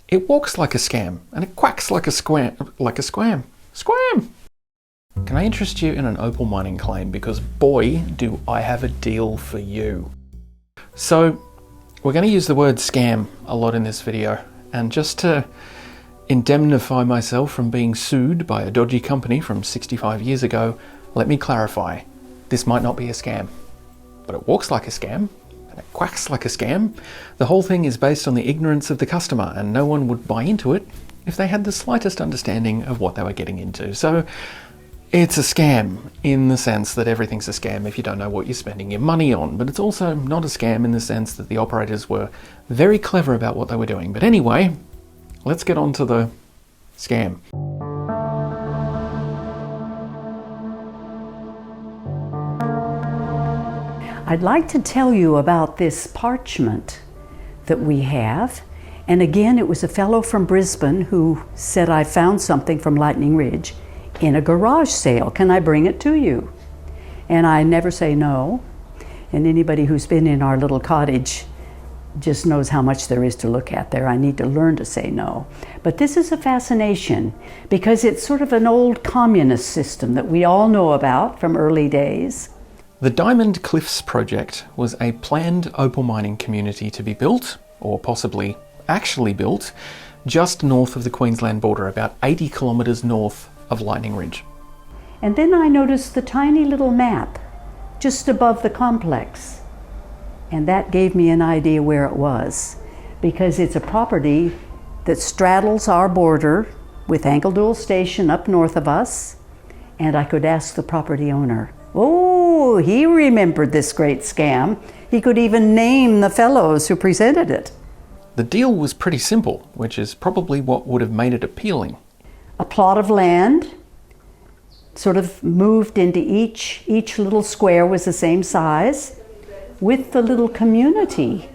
It walks like a scam, and it quacks like a squam. Squam! Can I interest you in an opal mining claim? Because boy, do I have a deal for you. So, we're going to use the word scam a lot in this video, and just to indemnify myself from being sued by a dodgy company from 65 years ago, let me clarify. This might not be a scam, but it walks like a scam. It quacks like a scam. The whole thing is based on the ignorance of the customer, and no one would buy into it if they had the slightest understanding of what they were getting into. So it's a scam in the sense that everything's a scam if you don't know what you're spending your money on, but it's also not a scam in the sense that the operators were very clever about what they were doing. But anyway, let's get on to the scam. I'd like to tell you about this parchment that we have. And again, it was a fellow from Brisbane who said, I found something from Lightning Ridge in a garage sale. Can I bring it to you? And I never say no. And anybody who's been in our little cottage just knows how much there is to look at there. I need to learn to say no. But this is a fascination because it's sort of an old communist system that we all know about from early days. The Diamond Cliffs project was a planned opal mining community to be built, or possibly actually built, just north of the Queensland border, about 80 kilometres north of Lightning Ridge. And then I noticed the tiny little map just above the complex. And that gave me an idea where it was, because it's a property that straddles our border with Angledool Station up north of us, and I could ask the property owner. Oh, he remembered this great scam. He could even name the fellows who presented it. The deal was pretty simple, which is probably what would have made it appealing. A plot of land, sort of moved into each little square was the same size, with the little community.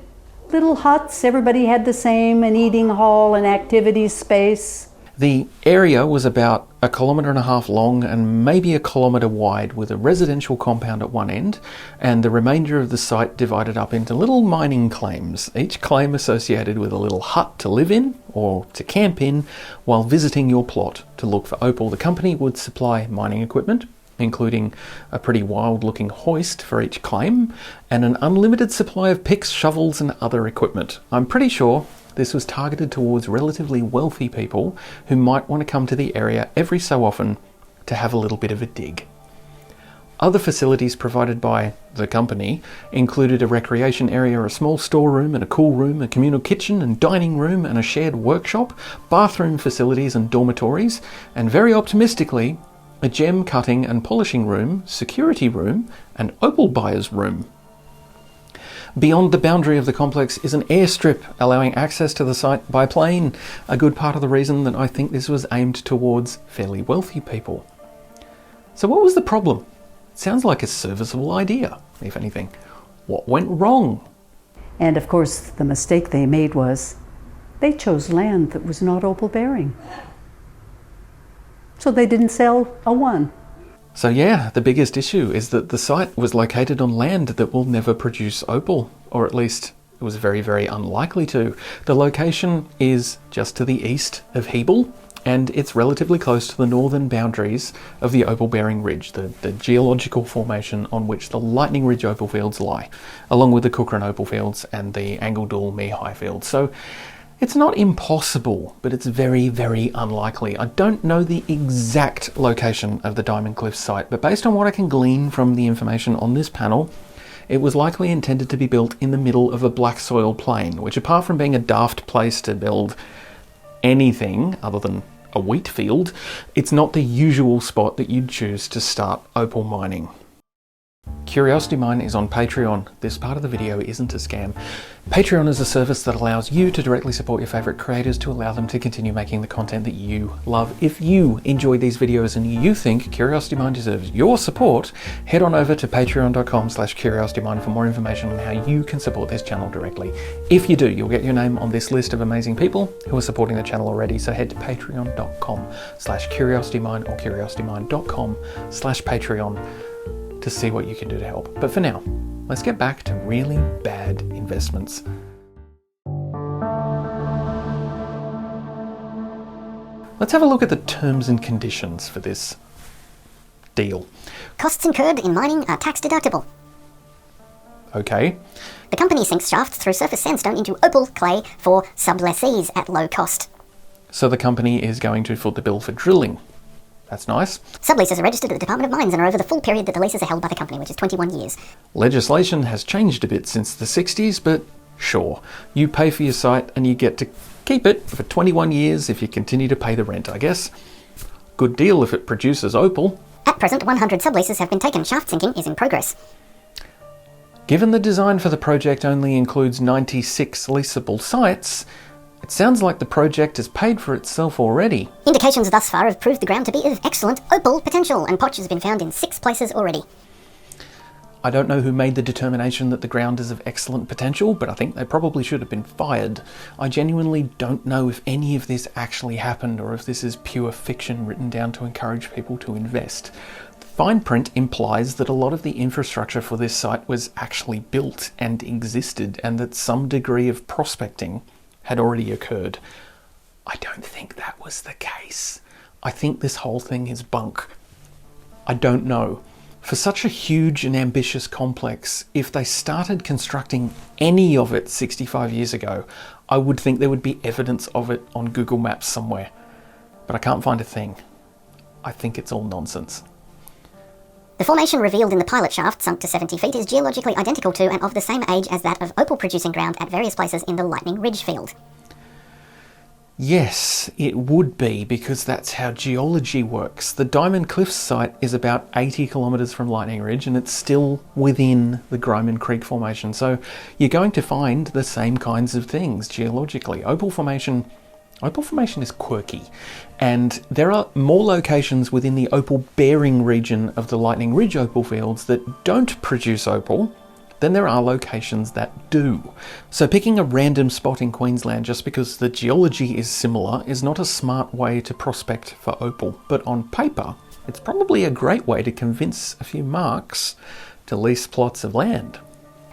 Little huts, everybody had the same, an eating hall, an activities space. The area was about 1.5 kilometres long and maybe 1 kilometre wide, with a residential compound at one end and the remainder of the site divided up into little mining claims, each claim associated with a little hut to live in or to camp in while visiting your plot to look for opal. The company would supply mining equipment, including a pretty wild looking hoist for each claim and an unlimited supply of picks, shovels and other equipment. I'm pretty sure this was targeted towards relatively wealthy people who might want to come to the area every so often to have a little bit of a dig. Other facilities provided by the company included a recreation area, a small storeroom and a cool room, a communal kitchen and dining room and a shared workshop, bathroom facilities and dormitories, and very optimistically, a gem cutting and polishing room, security room, and opal buyer's room. Beyond the boundary of the complex is an airstrip allowing access to the site by plane, a good part of the reason that I think this was aimed towards fairly wealthy people. So what was the problem? It sounds like a serviceable idea, if anything. What went wrong? And of course, the mistake they made was they chose land that was not opal bearing. So they didn't sell a one. So yeah, the biggest issue is that the site was located on land that will never produce opal, or at least it was very, very unlikely to. The location is just to the east of Hebel, and it's relatively close to the northern boundaries of the opal-bearing ridge, the geological formation on which the Lightning Ridge opal fields lie, along with the Cookham opal fields and the Angledool Mehigh fields. So it's not impossible, but it's very, very unlikely. I don't know the exact location of the Diamond Cliffs site, but based on what I can glean from the information on this panel, it was likely intended to be built in the middle of a black soil plain, which apart from being a daft place to build anything other than a wheat field, it's not the usual spot that you'd choose to start opal mining. Curiosity Mine is on Patreon. This part of the video isn't a scam. Patreon is a service that allows you to directly support your favorite creators to allow them to continue making the content that you love. If you enjoy these videos and you think Curiosity Mine deserves your support, head on over to patreon.com/curiositymine for more information on how you can support this channel directly. If you do, you'll get your name on this list of amazing people who are supporting the channel already. So head to patreon.com/curiositymine or curiositymine.com/Patreon to see what you can do to help. But for now, let's get back to really bad investments. Let's have a look at the terms and conditions for this deal. Costs incurred in mining are tax deductible. Okay. The company sinks shafts through surface sandstone into Opal clay for sublessees at low cost. So the company is going to foot the bill for drilling. That's nice. Subleases are registered at the Department of Mines and are over the full period that the leases are held by the company, which is 21 years. Legislation has changed a bit since the 60s, but sure. You pay for your site and you get to keep it for 21 years if you continue to pay the rent, I guess. Good deal if it produces opal. At present, 100 subleases have been taken. Shaft sinking is in progress. Given the design for the project only includes 96 leasable sites, it sounds like the project has paid for itself already. Indications thus far have proved the ground to be of excellent opal potential, and potch has been found in 6 places already. I don't know who made the determination that the ground is of excellent potential, but I think they probably should have been fired. I genuinely don't know if any of this actually happened or if this is pure fiction written down to encourage people to invest. The fine print implies that a lot of the infrastructure for this site was actually built and existed, and that some degree of prospecting had already occurred. I don't think that was the case. I think this whole thing is bunk. I don't know. For such a huge and ambitious complex, if they started constructing any of it 65 years ago, I would think there would be evidence of it on Google Maps somewhere. But I can't find a thing. I think it's all nonsense. The formation revealed in the pilot shaft, sunk to 70 feet, is geologically identical to and of the same age as that of opal-producing ground at various places in the Lightning Ridge field. Yes, it would be, because that's how geology works. The Diamond Cliffs site is about 80 kilometres from Lightning Ridge, and it's still within the Gryman Creek Formation, so you're going to find the same kinds of things geologically. Opal Formation is quirky, and there are more locations within the opal-bearing region of the Lightning Ridge opal fields that don't produce opal than there are locations that do. So picking a random spot in Queensland just because the geology is similar is not a smart way to prospect for opal, but on paper, it's probably a great way to convince a few marks to lease plots of land.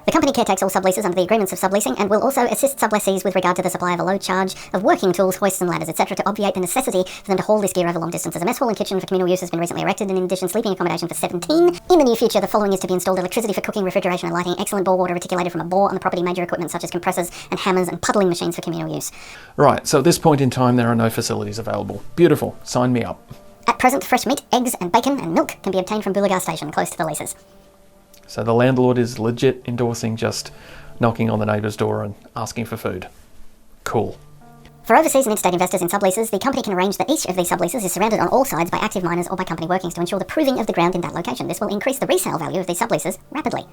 The company caretakes all subleases under the agreements of subleasing and will also assist sublessees with regard to the supply of a low charge of working tools, hoists and ladders, etc. to obviate the necessity for them to haul this gear over long distances. A mess hall and kitchen for communal use has been recently erected, and in addition, sleeping accommodation for 17. In the near future, the following is to be installed: electricity for cooking, refrigeration and lighting, excellent bore water reticulated from a bore on the property, major equipment such as compressors and hammers and puddling machines for communal use. Right, so at this point in time, there are no facilities available. Beautiful, sign me up. At present, fresh meat, eggs and bacon and milk can be obtained from Boolagar Station, close to the leases. So the landlord is legit endorsing just knocking on the neighbour's door and asking for food. Cool. For overseas and interstate investors in subleases, the company can arrange that each of these subleases is surrounded on all sides by active miners or by company workings to ensure the proving of the ground in that location. This will increase the resale value of these subleases rapidly.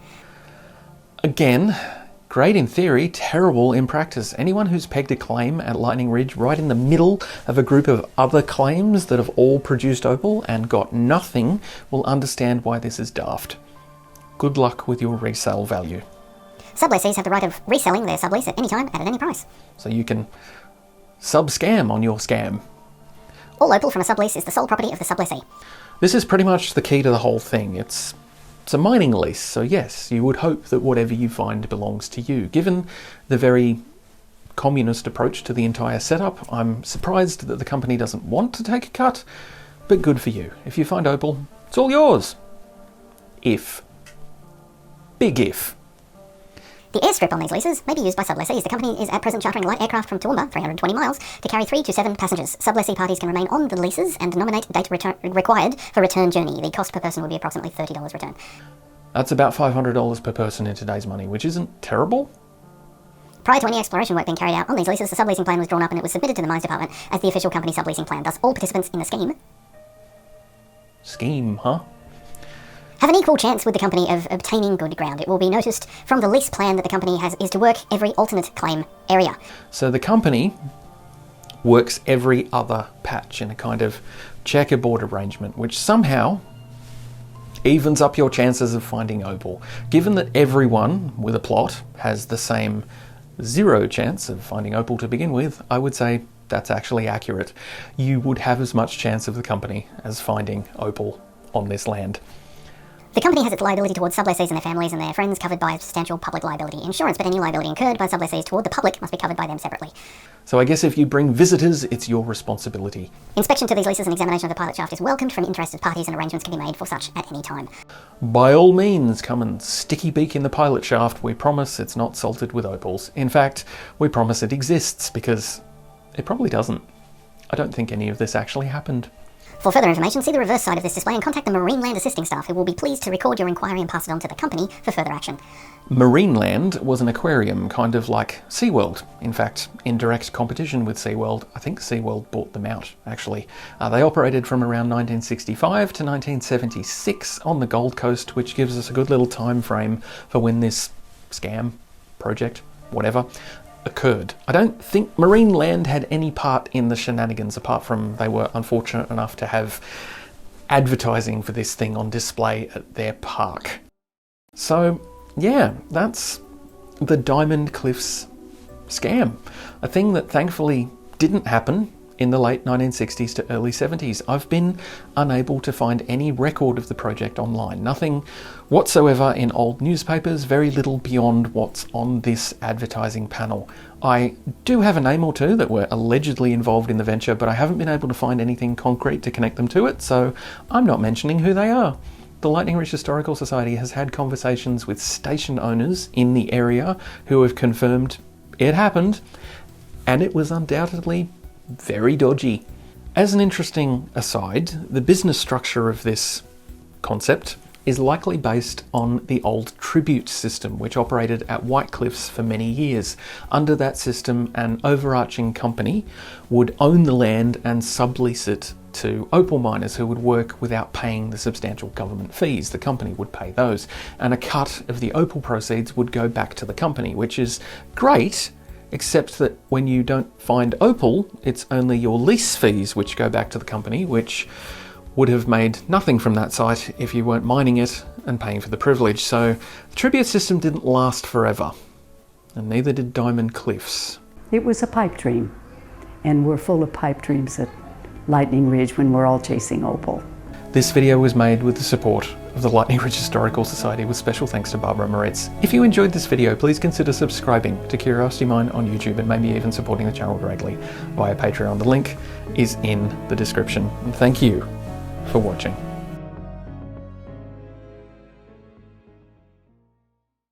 Again, great in theory, terrible in practice. Anyone who's pegged a claim at Lightning Ridge right in the middle of a group of other claims that have all produced opal and got nothing will understand why this is daft. Good luck with your resale value. Sublessees have the right of reselling their sublease at any time and at any price. So you can sub-scam on your scam. All opal from a sublease is the sole property of the sublessee. This is pretty much the key to the whole thing. It's a mining lease, so yes, you would hope that whatever you find belongs to you. Given the very communist approach to the entire setup, I'm surprised that the company doesn't want to take a cut, but good for you. If you find opal, it's all yours. If. Big if. The airstrip on these leases may be used by sublessees. The company is at present chartering light aircraft from Toowoomba, 320 miles, to carry 3 to 7 passengers. Sublessee parties can remain on the leases and nominate date required for return journey. The cost per person would be approximately $30 return. That's about $500 per person in today's money, which isn't terrible. Prior to any exploration work being carried out on these leases, the subleasing plan was drawn up and it was submitted to the Mines Department as the official company subleasing plan. Thus, all participants in the Scheme, huh? have an equal chance with the company of obtaining good ground. It will be noticed from the lease plan that the company has is to work every alternate claim area. So the company works every other patch in a kind of checkerboard arrangement, which somehow evens up your chances of finding opal. Given that everyone with a plot has the same 0 chance of finding opal to begin with, I would say that's actually accurate. You would have as much chance of the company as finding opal on this land. The company has its liability towards sublessees and their families and their friends covered by substantial public liability insurance, but any liability incurred by sublessees toward the public must be covered by them separately. So I guess if you bring visitors, it's your responsibility. Inspection to these leases and examination of the pilot shaft is welcomed from interested parties, and arrangements can be made for such at any time. By all means, come and sticky beak in the pilot shaft. We promise it's not salted with opals. In fact, we promise it exists, because it probably doesn't. I don't think any of this actually happened. For further information, see the reverse side of this display and contact the Marineland assisting staff, who will be pleased to record your inquiry and pass it on to the company for further action. Marineland was an aquarium, kind of like SeaWorld. In fact, in direct competition with SeaWorld. I think SeaWorld bought them out, actually. They operated from around 1965 to 1976 on the Gold Coast, which gives us a good little time frame for when this scam, project, whatever, occurred. I don't think Marineland had any part in the shenanigans, apart from they were unfortunate enough to have advertising for this thing on display at their park. So, yeah, that's the Diamond Cliffs scam. A thing that thankfully didn't happen in the late 1960s to early 70s. I've been unable to find any record of the project online. Nothing whatsoever in old newspapers, very little beyond what's on this advertising panel. I do have a name or two that were allegedly involved in the venture, but I haven't been able to find anything concrete to connect them to it, so I'm not mentioning who they are. The Lightning Ridge Historical Society has had conversations with station owners in the area who have confirmed it happened, and it was undoubtedly very dodgy. As an interesting aside, the business structure of this concept is likely based on the old tribute system, which operated at White Cliffs for many years. Under that system, an overarching company would own the land and sublease it to opal miners who would work without paying the substantial government fees. The company would pay those, and a cut of the opal proceeds would go back to the company, which is great, except that when you don't find opal, it's only your lease fees which go back to the company, which would have made nothing from that site if you weren't mining it and paying for the privilege. So the tribute system didn't last forever, and neither did Diamond Cliffs. It was a pipe dream, and we're full of pipe dreams at Lightning Ridge when we're all chasing opal. This video was made with the support of the Lightning Ridge Historical Society, with special thanks to Barbara Moretz. If you enjoyed this video, please consider subscribing to Curiosity Mine on YouTube, and maybe even supporting the channel directly via Patreon. The link is in the description. And thank you for watching.